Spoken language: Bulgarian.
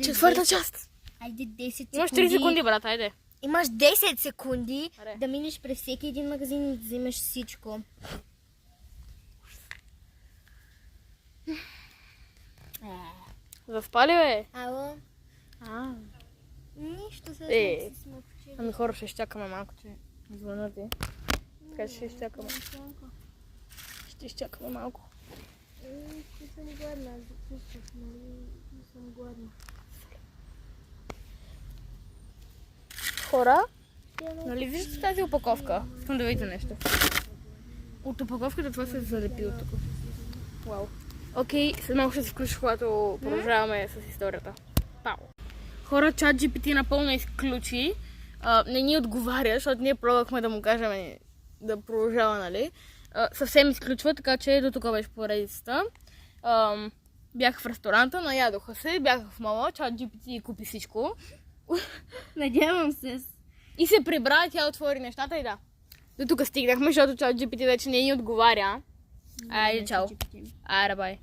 Четвърта част. Айде 10 секунди. Имаш 3 секунди, брат, айде. Имаш 10 секунди Аре. да минеш през всеки един магазин и да вземеш всичко. Заспали, бе? Ало? Нищо, сега Е. се смъкчи. Ами хора, ще изчакаме малко, че звънат ти. Така че ще изчакаме. Ще изчакаме малко. Не съм гладна, запусках, нали? Не съм гладна. Хора, нали виждате тази опаковка? Искам да видите нещо. От опаковката това се е залепило тук. Вау. Окей, след малко ще се включи, когато продължаваме с историята. Пау. Хора, ChatGPT напълно изключи. Не ни отговаря, защото ние пробвахме да му кажем да продължава, нали? Съвсем изключва, така че до тук беше поредицата. Бях в ресторанта, наядоха се, бях в мола, ChatGPT купи всичко. Надявам се. И се прибра, тя отвори нещата и да. До тук стигнахме, защото ChatGPT вече не ни отговаря. Айде, чао. Айде, бай.